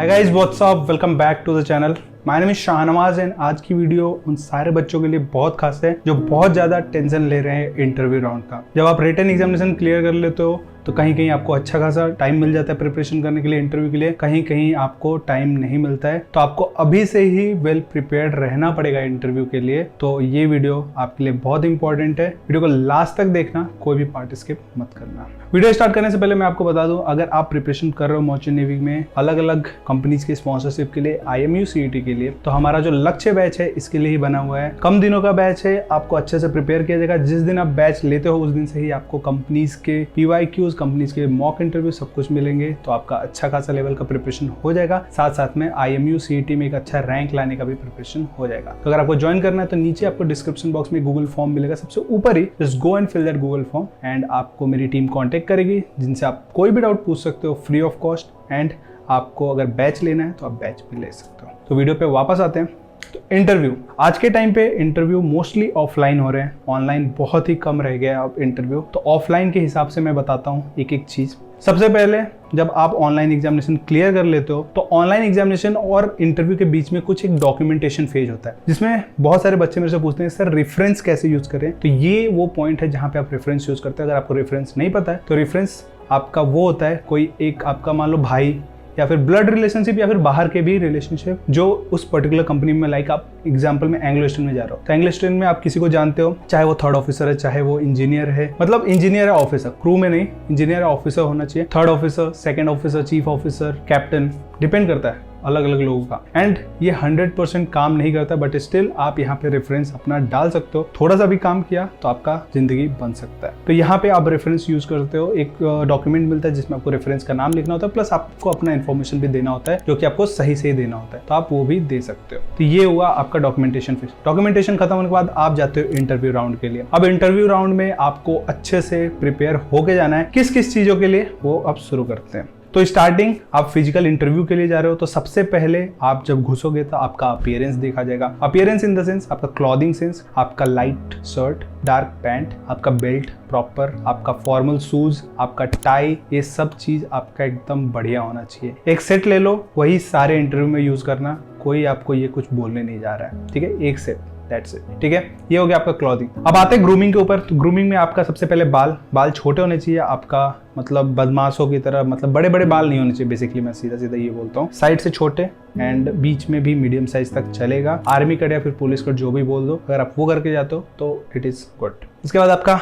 Hi guys, what's up? Welcome back to the channel. My name is Shahnawaz and आज की video उन सारे बच्चों के लिए बहुत खास है जो बहुत ज़्यादा टेंशन ले रहे हैं इंटरव्यू राउंड का। जब आप रिटन एग्जामिनेशन क्लियर कर लेते हो तो कहीं कहीं आपको अच्छा खासा टाइम मिल जाता है प्रिपरेशन करने के लिए इंटरव्यू के लिए, कहीं कहीं आपको टाइम नहीं मिलता है। तो आपको अभी से ही वेल प्रिपेयर्ड रहना पड़ेगा इंटरव्यू के लिए। तो ये वीडियो आपके लिए बहुत इंपॉर्टेंट है, वीडियो को लास्ट तक देखना, कोई भी पार्ट स्किप मत करना। वीडियो स्टार्ट करने से पहले मैं आपको बता दूं, अगर आप प्रिपरेशन कर रहे हो मर्चेंट नेवी में अलग अलग कंपनीज के स्पॉन्सरशिप के लिए, IMU CET के लिए, तो हमारा जो लक्ष्य बैच है इसके लिए ही बना हुआ है। कम दिनों का बैच है, आपको अच्छे से प्रिपेयर किया जाएगा। जिस दिन आप बैच लेते हो उस दिन से ही आपको कंपनीज के PYQs, कंपनीज के मॉक इंटरव्यू सब कुछ मिलेंगे। तो आपका अच्छा खासा लेवल का प्रिपरेशन हो जाएगा, साथ साथ में IMU CET में एक अच्छा रैंक लाने का भी प्रिपरेशन हो जाएगा। तो अगर आपको ज्वाइन करना है तो नीचे आपको डिस्क्रिप्शन बॉक्स में गूगल फॉर्म मिलेगा, सबसे ऊपर ही just go and fill that Google form and आपको मेरी टीम कॉन्टेक्ट करेगी, जिनसे आप कोई भी डाउट पूछ सकते हो फ्री ऑफ कॉस्ट। एंड आपको अगर बैच लेना है तो आप बैच भी ले सकते हो। तो वीडियो पे वापस आते हैं। तो इंटरव्यू, आज के टाइम पे इंटरव्यू मोस्टली ऑफलाइन हो रहे हैं, ऑनलाइन बहुत ही कम रह गया अब इंटरव्यू। तो ऑफलाइन के हिसाब से मैं बताता हूँ एक एक चीज़। सबसे पहले जब आप ऑनलाइन एग्जामिनेशन क्लियर कर लेते हो तो ऑनलाइन एग्जामिनेशन और इंटरव्यू के बीच में कुछ एक डॉक्यूमेंटेशन फेज होता है, जिसमें बहुत सारे बच्चे मेरे से पूछते हैं सर रेफरेंस कैसे यूज करें। तो ये वो पॉइंट है जहाँ पे आप रेफरेंस यूज करते हैं। अगर आपको रेफरेंस नहीं पता है तो रेफरेंस आपका वो होता है कोई एक आपका मान लो भाई या फिर ब्लड रिलेशनशिप या फिर बाहर के भी रिलेशनशिप जो उस पर्टिकुलर कंपनी में, लाइक आप एग्जांपल में एंग्लो ईस्टर्न में जा रहे हो तो एंग्लो ईस्टर्न में आप किसी को जानते हो, चाहे वो थर्ड ऑफिसर है, चाहे वो इंजीनियर है, मतलब इंजीनियर है ऑफिसर, क्रू में नहीं, इंजीनियर है ऑफिसर होना चाहिए, third officer, second officer, chief officer, captain, depend करता है अलग अलग लोगों का। एंड ये 100% काम नहीं करता, बट स्टिल आप यहाँ पे रेफरेंस अपना डाल सकते हो। थोड़ा सा भी काम किया तो आपका जिंदगी बन सकता है। तो यहाँ पे आप रेफरेंस यूज करते हो, एक डॉक्यूमेंट मिलता है जिसमें आपको रेफरेंस का नाम लिखना होता है, प्लस आपको अपना इन्फॉर्मेशन भी देना होता है जो कि आपको सही से ही देना होता है, तो आप वो भी दे सकते हो। तो ये हुआ आपका डॉक्यूमेंटेशन फेज। डॉक्यूमेंटेशन खत्म होने के बाद आप जाते हो इंटरव्यू राउंड के लिए। अब इंटरव्यू राउंड में आपको अच्छे से प्रिपेयर होके जाना है। किस किस चीजों के लिए वो अब शुरू करते हैं। तो स्टार्टिंग, आप फिजिकल इंटरव्यू के लिए जा रहे हो तो सबसे पहले आप जब घुसोगे तो आपका अपीयरेंस देखा जाएगा। अपीयरेंस इन द सेंस आपका क्लॉथिंग सेंस, आपका लाइट शर्ट, डार्क पैंट, आपका बेल्ट प्रॉपर, आपका फॉर्मल शूज, आपका टाई, ये सब चीज आपका एकदम बढ़िया होना चाहिए। एक सेट ले लो, वही सारे इंटरव्यू में यूज करना, कोई आपको ये कुछ बोलने नहीं जा रहा है, ठीक है, एक सेट, दैट्स इट, ठीक है। ये हो गया आपका क्लॉथिंग। अब आते हैं ग्रूमिंग के ऊपर। तो ग्रूमिंग में आपका सबसे पहले बाल छोटे होने चाहिए आपका, मतलब बदमाशों की तरह, मतलब बड़े बड़े बाल नहीं होने चाहिए बेसिकली, मैं सीधा सीधा ये बोलता हूँ। साइड से छोटे एंड बीच में भी मीडियम साइज तक चलेगा। आर्मी कट या फिर पुलिस कट जो भी बोल दो, अगर आप वो करके जाते हो तो इट इज गुड। इसके बाद आपका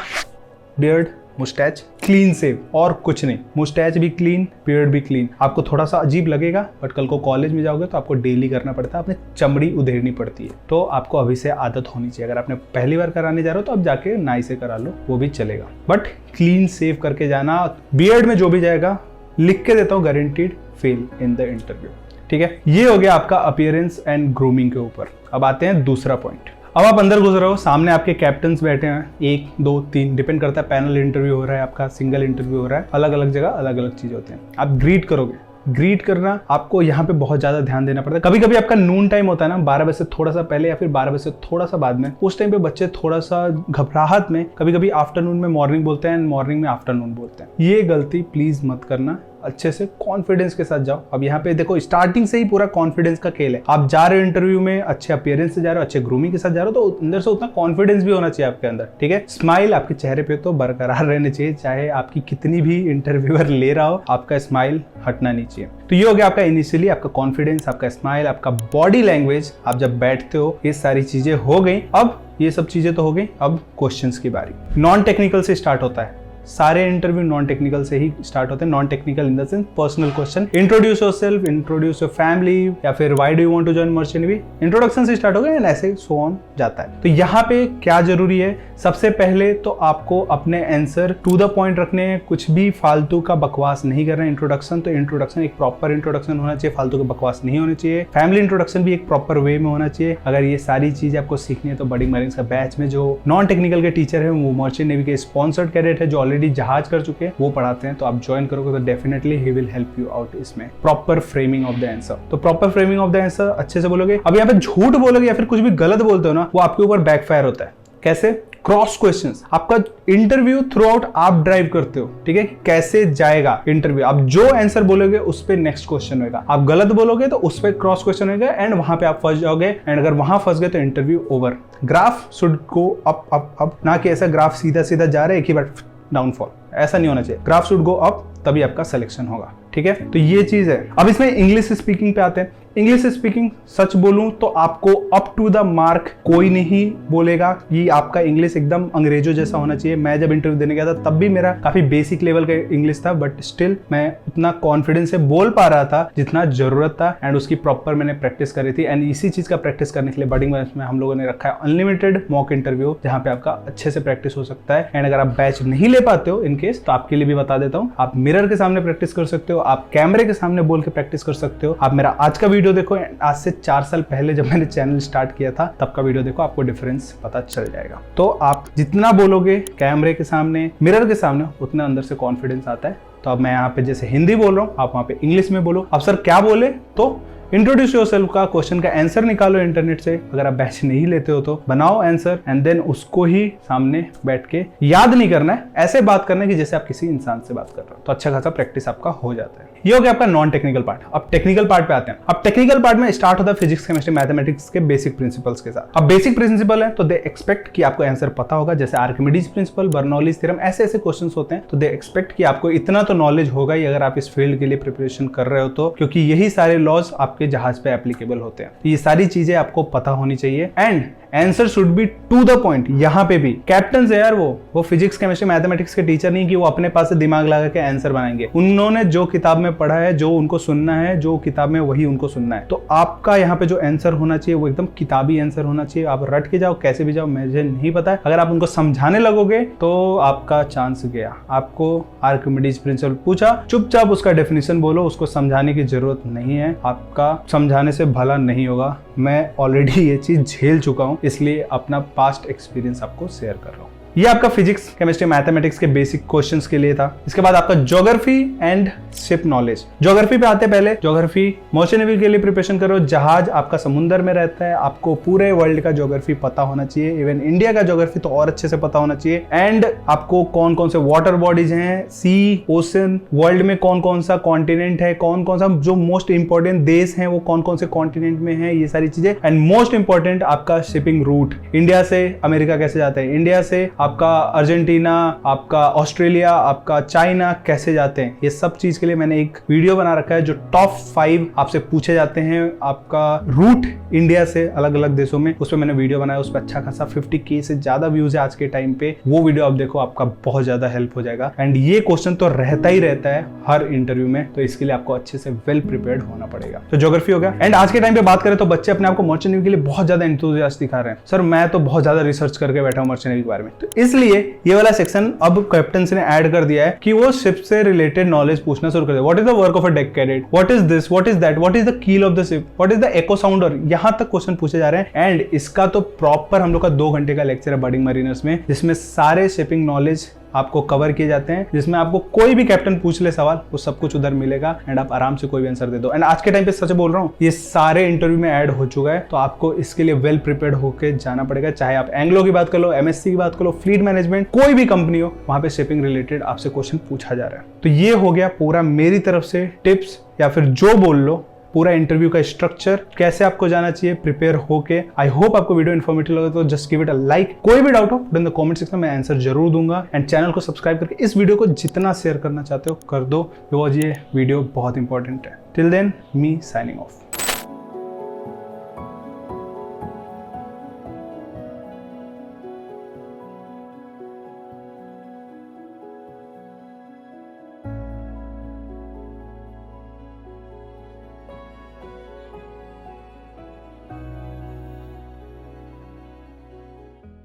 बियर्ड, मुस्टैच क्लीन सेव और कुछ नहीं, मुस्टैच भी क्लीन, बियर्ड भी क्लीन। आपको थोड़ा सा अजीब लगेगा बट कल को कॉलेज में जाओगे तो आपको डेली करना पड़ता है, अपनी चमड़ी उधेड़नी पड़ती है, तो आपको अभी से आदत होनी चाहिए। अगर आपने पहली बार कराने जा रहे हो तो अब जाके नाई से करा लो, वो भी चलेगा, बट क्लीन सेव करके जाना। बियर्ड में जो भी जाएगा लिख के देता हूँ guaranteed fail in the interview, ठीक है। ये हो गया आपका अपीयरेंस एंड ग्रूमिंग के ऊपर। अब आते हैं दूसरा पॉइंट। अब आप अंदर घुस रहे हो, सामने आपके कैप्टन्स बैठे हैं, 1 2 3 डिपेंड करता है, पैनल इंटरव्यू हो रहा है आपका, सिंगल इंटरव्यू हो रहा है, अलग अलग जगह अलग अलग चीज होते हैं। आप ग्रीट करोगे, ग्रीट करना आपको यहाँ पे बहुत ज्यादा ध्यान देना पड़ता है। कभी कभी आपका नून टाइम होता है ना, 12 बजे से थोड़ा सा पहले या फिर 12 बजे से थोड़ा सा बाद में, उस टाइम पे बच्चे थोड़ा सा घबराहट में कभी कभी आफ्टरनून में मॉर्निंग बोलते हैं एंड मॉर्निंग में आफ्टरनून बोलते हैं। ये गलती प्लीज मत करना, अच्छे से कॉन्फिडेंस के साथ जाओ। अब यहाँ पे देखो स्टार्टिंग से ही पूरा कॉन्फिडेंस का खेल है। आप जा रहे हो इंटरव्यू में, अच्छे अपीयरेंस से जा रहे हो, अच्छे ग्रूमिंग के साथ जा रहे हो, तो अंदर से उतना कॉन्फिडेंस भी होना चाहिए आपके अंदर, ठीक है। स्माइल आपके चेहरे पे तो बरकरार रहने चाहिए, चाहे आपकी कितनी भी इंटरव्यूअर ले रहा हो, आपका स्माइल हटना नहीं चाहिए। तो ये हो गया आपका इनिशियली आपका कॉन्फिडेंस, आपका स्माइल, आपका बॉडी लैंग्वेज। आप जब बैठते हो ये सारी चीजें हो गई। अब ये सब चीजें तो हो गई, अब क्वेश्चंस की बारी। नॉन टेक्निकल से स्टार्ट होता है, सारे इंटरव्यू नॉन टेक्निकल से ही स्टार्ट होते हैं। Non technical in the sense personal question, introduce yourself, introduce your family, या फिर why do you want to join merchant navy, introduction से स्टार्ट हो गया एंड ऐसे सो ऑन जाता है। तो यहाँ पे क्या जरूरी है, सबसे पहले तो आपको अपने आंसर टू द पॉइंट रखने हैं, कुछ भी फालतू का बकवास नहीं करना है। इंट्रोडक्शन तो इंट्रोडक्शन एक प्रॉपर इंट्रोडक्शन होना चाहिए, फालतू का बकवास नहीं होनी चाहिए। फैमिली इंट्रोडक्शन भी एक प्रॉपर वे में होना चाहिए। अगर ये सारी चीज आपको सीखनी है तो बर्डिंग मरीन्स का बैच में जो नॉन टेक्निकल के टीचर है वो मर्चेंट नेवी के स्पॉन्सर्ड कैडेट है जो ऑलरेडी जहाज कर चुके हैं, वो पढ़ाते हैं। तो आप ज्वाइन करोगे तो definitely he will help you out इसमें। Proper framing of the answer, तो proper framing of the answer अच्छे से बोलोगे। अब यहाँ पे झूठ बोलोगे या फिर कुछ भी गलत बोलते हो ना, वो आपके ऊपर बैकफायर होता है। कैसे? Cross questions. आपका इंटरव्यू थ्रू आउट आप ड्राइव करते हो, ठीक है, कैसे जाएगा इंटरव्यू। आप जो आंसर बोलोगे उस पे नेक्स्ट क्वेश्चन होगा, आप गलत बोलोगे तो उस पे क्रॉस क्वेश्चन होगा एंड वहां पे आप फंस जाओगे, एंड अगर वहां फंस गए तो interview over. Graph should go up up up, ना कि ऐसा ग्राफ सीधा सीधा जा रहा है एक ही बार डाउनफॉल, ऐसा नहीं होना चाहिए। ग्राफ शुड गो अप, तभी आपका सिलेक्शन होगा, ठीक है। तो ये चीज है। अब इसमें इंग्लिश स्पीकिंग पे आते हैं। इंग्लिश स्पीकिंग सच बोलूं तो आपको अप टू द मार्क कोई नहीं बोलेगा कि आपका इंग्लिश एकदम अंग्रेजों जैसा होना चाहिए। मैं जब इंटरव्यू देने गया था तब भी मेरा काफी बेसिक लेवल का इंग्लिश था, बट स्टिल मैं उतना कॉन्फिडेंस से बोल पा रहा था जितना जरूरत था, एंड उसकी प्रॉपर मैंने प्रैक्टिस करी थी। एंड इसी चीज का प्रैक्टिस करने के लिए बडिंग में हम लोगों ने रखा है अनलिमिटेड मॉक इंटरव्यू, जहां पे आपका अच्छे से प्रैक्टिस हो सकता है। एंड अगर आप बैच नहीं ले पाते हो इनकेस, तो आपके लिए भी बता देता हूँ, आप मिरर के सामने प्रैक्टिस कर सकते हो, आप कैमरे के सामने बोल के प्रैक्टिस कर सकते हो। आप मेरा आज का वीडियो देखो, आज से 4 साल पहले जब मैंने चैनल स्टार्ट किया था तब का वीडियो देखो, आपको डिफरेंस पता चल जाएगा। तो आप जितना बोलोगे कैमरे के सामने, मिरर के सामने, उतना अंदर से कॉन्फिडेंस आता है। तो अब मैं यहाँ पे जैसे हिंदी बोल रहा हूँ, आप वहाँ पे इंग्लिश में बोलो। अब सर क्या बोले? तो इंट्रोड्यूस योरसेल्फ का क्वेश्चन का आंसर निकालो इंटरनेट से। अगर आप बैच नहीं लेते हो तो बनाओ आंसर, एंड देन उसको ही सामने बैठ के याद नहीं करना है, ऐसे बात करना है कि जैसे आप किसी इंसान से बात कर रहे हो। तो अच्छा खासा प्रैक्टिस आपका हो जाता है। ये हो गया आपका नॉन टेक्निकल पार्ट। अब टेक्निकल पार्ट पे आते हैं। अब टेक्निकल पार्ट में स्टार्ट होता है फिजिक्स, केमिस्ट्री, मैथमेटिक्स के बेसिक प्रिंसिपल्स के साथ। अब बेसिक प्रिंसिपल है तो दे एक्सपेक्ट कि आपको आंसर पता होगा, जैसे आर्किमिडीज प्रिंसिपल, बर्नौलीज थ्योरम, ऐसे ऐसे क्वेश्चंस होते हैं। तो दे एक्सपेक्ट कि आपको इतना तो नॉलेज होगा ही अगर आप इस फील्ड के लिए प्रिपरेशन कर रहे हो तो, क्योंकि यही सारे लॉज आपके जहाज पे एप्लीकेबल होते हैं। ये सारी चीजें आपको पता होनी चाहिए, and answer should be to the point. यहाँ पे भी कैप्टन है यार, वो फिजिक्स, केमिस्ट्री, मैथमेटिक्स के टीचर नहीं कि वो अपने पास से दिमाग लगा के आंसर बनाएंगे। उन्होंने जो किताब में पढ़ा है, जो उनको सुनना है, जो किताब में वही उनको सुनना है। तो आपका यहाँ पे जो आंसर होना चाहिए वो एकदम किताबी आंसर होना चाहिए। आप रट के जाओ, कैसे भी जाओ, मुझे नहीं पता है। अगर आप उनको समझाने लगोगे तो आपका चांस गया। आपको आर्किमिडीज प्रिंसिपल पूछा, चुपचाप उसका डेफिनेशन बोलो, उसको समझाने की जरूरत नहीं है। आपका समझाने से भला नहीं होगा। मैं ऑलरेडी ये चीज झेल चुका हूं, इसलिए अपना पास्ट एक्सपीरियंस आपको शेयर कर रहा हूं। ये आपका फिजिक्स, केमिस्ट्री, मैथमेटिक्स के बेसिक क्वेश्चंस के लिए था। इसके बाद आपका geography and ship knowledge. Geography पे आते हैं। पहले ज्योग्राफी मर्चेंट नेवी के लिए प्रिपरेशन करो। जहाज आपका समुद्र में रहता है, आपको पूरे वर्ल्ड का ज्योग्राफी पता होना चाहिए। इवन इंडिया का ज्योग्राफी तो और अच्छे से पता होना चाहिए। एंड आपको कौन कौन से वाटर बॉडीज हैं, सी, ओशन, वर्ल्ड में कौन कौन सा कॉन्टिनेंट है, कौन कौन सा जो मोस्ट इंपॉर्टेंट देश है वो कौन कौन से कॉन्टिनेंट में है, ये सारी चीजें। एंड मोस्ट इंपॉर्टेंट आपका शिपिंग रूट, इंडिया से अमेरिका कैसे जाते हैं, इंडिया से आपका अर्जेंटीना, आपका ऑस्ट्रेलिया, आपका चाइना कैसे जाते हैं। ये सब चीज के लिए मैंने एक वीडियो बना रखा है जो टॉप 5 आपसे पूछे जाते हैं आपका रूट इंडिया से अलग अलग देशों में। उस पर मैंने वीडियो बनाया, उस पर अच्छा खासा 50K से ज्यादा व्यूज है आज के टाइम पे। वो वीडियो आप देखो, आपका बहुत ज्यादा हेल्प हो जाएगा। एंड ये क्वेश्चन तो रहता ही रहता है हर इंटरव्यू में, तो इसके लिए आपको अच्छे से वेल प्रिपेयर्ड होना पड़ेगा। तो ज्योग्राफी हो गया। एंड आज के टाइम पे बात करें तो बच्चे अपने आप को मर्चेंट नेवी के लिए बहुत ज्यादा एंथुसियास्ट दिखा रहे हैं। सर मैं तो बहुत ज्यादा रिसर्च करके बैठा हूं मर्चेंट नेवी के बारे में। तो इसलिए ये वाला सेक्शन अब कैप्टन ने ऐड कर दिया है कि वो शिप से रिलेटेड नॉलेज पूछना शुरू कर दिया। What is the work of a deck cadet, what is this, what is that, what is the keel of the ship, what is the echo sounder, यहां तक क्वेश्चन पूछे जा रहे हैं। एंड इसका तो प्रॉपर हम लोग का 2 घंटे का लेक्चर है बडिंग मरीनर्स में, जिसमें सारे शिपिंग नॉलेज आपको कवर किए जाते हैं, जिसमें आपको कोई भी कैप्टन पूछ ले सवाल वो सब कुछ उधर मिलेगा एंड आप आराम से कोई भी आंसर दे दो। एंड आज के टाइम पे सच बोल रहा हूँ, ये सारे इंटरव्यू में ऐड हो चुका है। तो आपको इसके लिए वेल प्रिपेयर्ड होकर जाना पड़ेगा। चाहे आप एंग्लो की बात कर लो, MSc की बात कर लो, फ्लीट मैनेजमेंट, कोई भी कंपनी हो, वहां पे शिपिंग रिलेटेड आपसे क्वेश्चन पूछा जा रहा है। तो ये हो गया पूरा मेरी तरफ से टिप्स, या फिर जो बोल लो पूरा इंटरव्यू का स्ट्रक्चर, कैसे आपको जाना चाहिए प्रिपेयर होके। आई होप आपको वीडियो इन्फॉर्मेटिव लगे तो just give it a like. कोई भी डाउट हो put in the comment section में, आंसर जरूर दूंगा। एंड चैनल को सब्सक्राइब करके इस वीडियो को जितना शेयर करना चाहते हो कर दो, बिकॉज ये वीडियो बहुत इंपॉर्टेंट है। Till then, me signing of.